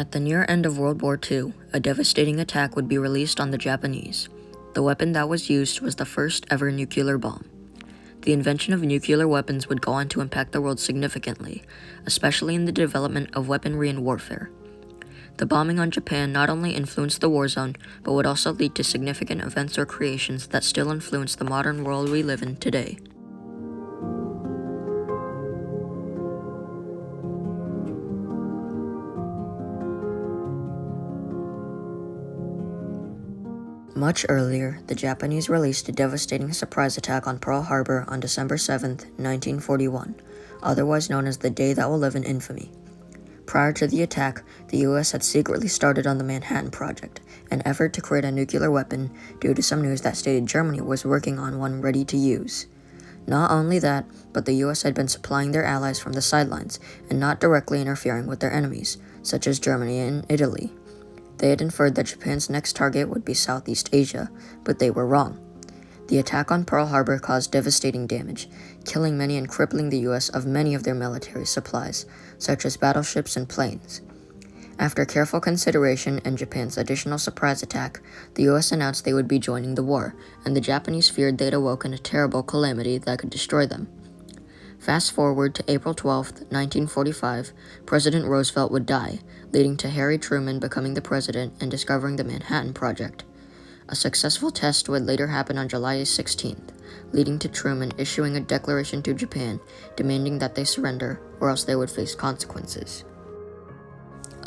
At the near end of World War II, a devastating attack would be released on the Japanese. The weapon that was used was the first ever nuclear bomb. The invention of nuclear weapons would go on to impact the world significantly, especially in the development of weaponry and warfare. The bombing on Japan not only influenced the war zone, but would also lead to significant events or creations that still influence the modern world we live in today. Much earlier, the Japanese released a devastating surprise attack on Pearl Harbor on December 7, 1941, otherwise known as the Day That Will Live in Infamy. Prior to the attack, the US had secretly started on the Manhattan Project, an effort to create a nuclear weapon due to some news that stated Germany was working on one ready to use. Not only that, but the US had been supplying their allies from the sidelines and not directly interfering with their enemies, such as Germany and Italy. They had inferred that Japan's next target would be Southeast Asia, but they were wrong. The attack on Pearl Harbor caused devastating damage, killing many and crippling the US of many of their military supplies, such as battleships and planes. After careful consideration and Japan's additional surprise attack, the US announced they would be joining the war, and the Japanese feared they'd awoken a terrible calamity that could destroy them. Fast forward to April 12, 1945, President Roosevelt would die, leading to Harry Truman becoming the president and discovering the Manhattan Project. A successful test would later happen on July 16th, leading to Truman issuing a declaration to Japan demanding that they surrender or else they would face consequences.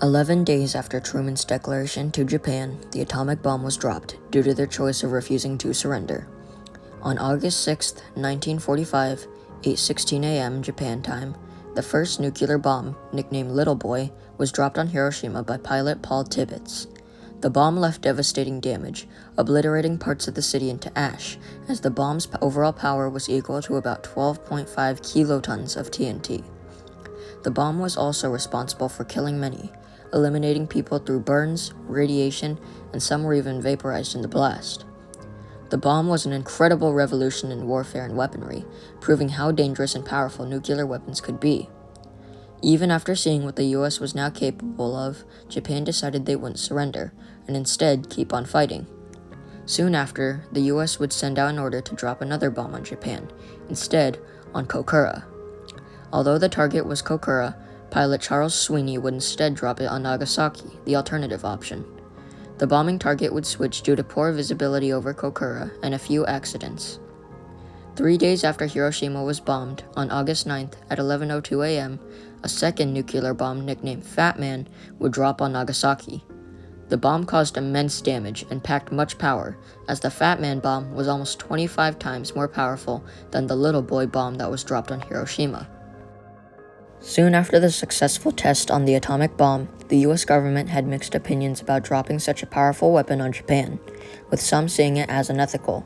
11 days after Truman's declaration to Japan, the atomic bomb was dropped due to their choice of refusing to surrender. On August 6, 1945, 8:16 a.m. Japan time, the first nuclear bomb, nicknamed Little Boy, was dropped on Hiroshima by pilot Paul Tibbets. The bomb left devastating damage, obliterating parts of the city into ash, as the bomb's overall power was equal to about 12.5 kilotons of TNT. The bomb was also responsible for killing many, eliminating people through burns, radiation, and some were even vaporized in the blast. The bomb was an incredible revolution in warfare and weaponry, proving how dangerous and powerful nuclear weapons could be. Even after seeing what the US was now capable of, Japan decided they wouldn't surrender, and instead keep on fighting. Soon after, the US would send out an order to drop another bomb on Japan, instead on Kokura. Although the target was Kokura, pilot Charles Sweeney would instead drop it on Nagasaki, the alternative option. The bombing target would switch due to poor visibility over Kokura and a few accidents. 3 days after Hiroshima was bombed, on August 9th at 11:02 a.m., a second nuclear bomb nicknamed Fat Man would drop on Nagasaki. The bomb caused immense damage and packed much power, as the Fat Man bomb was almost 25 times more powerful than the Little Boy bomb that was dropped on Hiroshima. Soon after the successful test on the atomic bomb, the US government had mixed opinions about dropping such a powerful weapon on Japan, with some seeing it as unethical.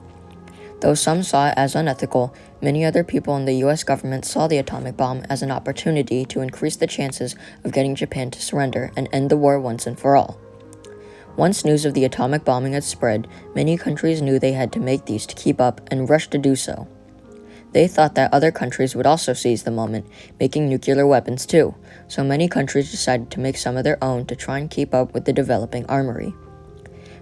Though some saw it as unethical, many other people in the US government saw the atomic bomb as an opportunity to increase the chances of getting Japan to surrender and end the war once and for all. Once news of the atomic bombing had spread, many countries knew they had to make these to keep up and rushed to do so. They thought that other countries would also seize the moment, making nuclear weapons too, so many countries decided to make some of their own to try and keep up with the developing armory.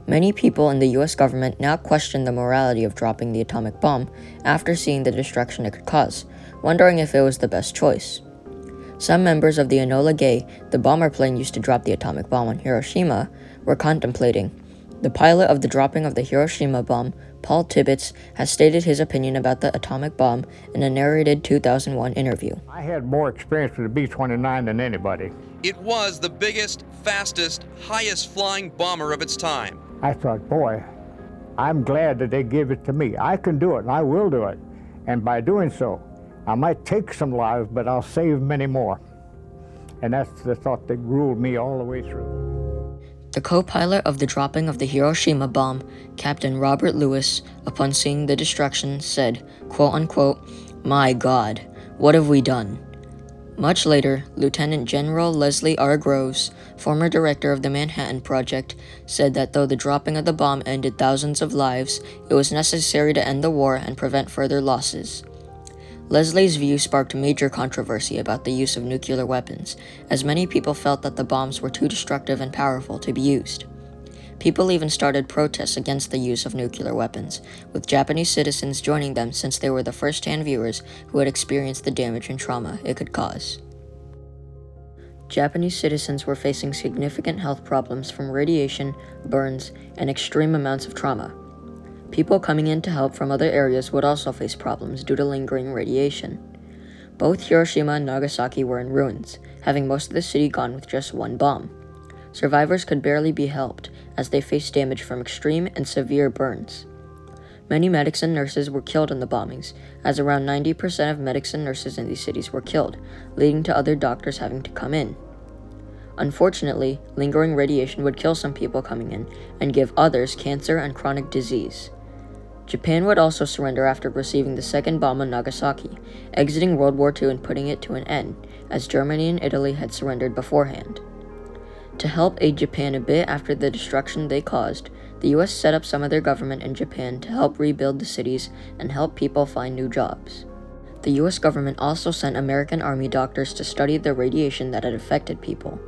Many people in the US government now questioned the morality of dropping the atomic bomb after seeing the destruction it could cause, wondering if it was the best choice. Some members of the Enola Gay, the bomber plane used to drop the atomic bomb on Hiroshima, were contemplating. The pilot of the dropping of the Hiroshima bomb, Paul Tibbets, has stated his opinion about the atomic bomb in a narrated 2001 interview. I had more experience with the B-29 than anybody. It was the biggest, fastest, highest flying bomber of its time. I thought, boy, I'm glad that they gave it to me. I can do it, and I will do it. And by doing so, I might take some lives, but I'll save many more. And that's the thought that ruled me all the way through. The co-pilot of the dropping of the Hiroshima bomb, Captain Robert Lewis, upon seeing the destruction, said, quote-unquote, "My God, what have we done?" Much later, Lieutenant General Leslie R. Groves, former director of the Manhattan Project, said that though the dropping of the bomb ended thousands of lives, it was necessary to end the war and prevent further losses. Leslie's view sparked major controversy about the use of nuclear weapons, as many people felt that the bombs were too destructive and powerful to be used. People even started protests against the use of nuclear weapons, with Japanese citizens joining them since they were the first-hand viewers who had experienced the damage and trauma it could cause. Japanese citizens were facing significant health problems from radiation, burns, and extreme amounts of trauma. People coming in to help from other areas would also face problems due to lingering radiation. Both Hiroshima and Nagasaki were in ruins, having most of the city gone with just one bomb. Survivors could barely be helped, as they faced damage from extreme and severe burns. Many medics and nurses were killed in the bombings, as around 90% of medics and nurses in these cities were killed, leading to other doctors having to come in. Unfortunately, lingering radiation would kill some people coming in and give others cancer and chronic disease. Japan would also surrender after receiving the second bomb on Nagasaki, exiting World War II and putting it to an end, as Germany and Italy had surrendered beforehand. To help aid Japan a bit after the destruction they caused, the US set up some of their government in Japan to help rebuild the cities and help people find new jobs. The US government also sent American Army doctors to study the radiation that had affected people.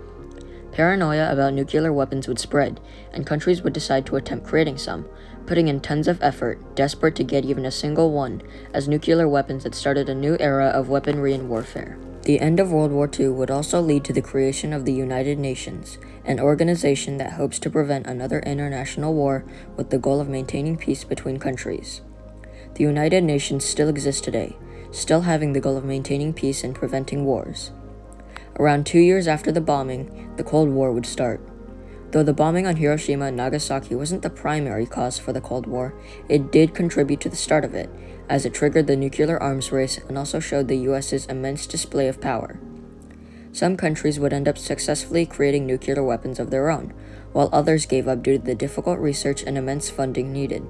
Paranoia about nuclear weapons would spread, and countries would decide to attempt creating some, putting in tons of effort, desperate to get even a single one, as nuclear weapons had started a new era of weaponry and warfare. The end of World War II would also lead to the creation of the United Nations, an organization that hopes to prevent another international war with the goal of maintaining peace between countries. The United Nations still exists today, still having the goal of maintaining peace and preventing wars. Around 2 years after the bombing, the Cold War would start. Though the bombing on Hiroshima and Nagasaki wasn't the primary cause for the Cold War, it did contribute to the start of it, as it triggered the nuclear arms race and also showed the US's immense display of power. Some countries would end up successfully creating nuclear weapons of their own, while others gave up due to the difficult research and immense funding needed.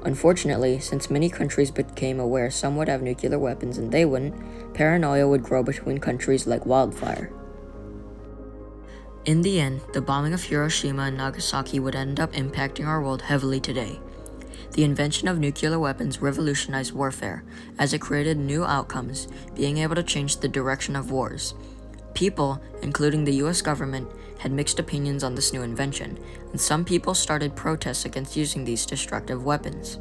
Unfortunately, since many countries became aware some would have nuclear weapons and they wouldn't, paranoia would grow between countries like wildfire. In the end, the bombing of Hiroshima and Nagasaki would end up impacting our world heavily today. The invention of nuclear weapons revolutionized warfare, as it created new outcomes, being able to change the direction of wars. People, including the US government, had mixed opinions on this new invention, and some people started protests against using these destructive weapons.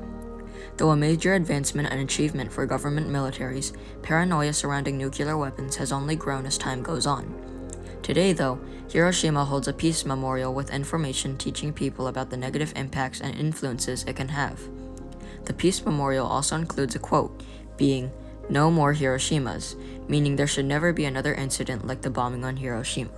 Though a major advancement and achievement for government militaries, paranoia surrounding nuclear weapons has only grown as time goes on. Today, though, Hiroshima holds a peace memorial with information teaching people about the negative impacts and influences it can have. The peace memorial also includes a quote, being, "No more Hiroshimas," meaning there should never be another incident like the bombing on Hiroshima.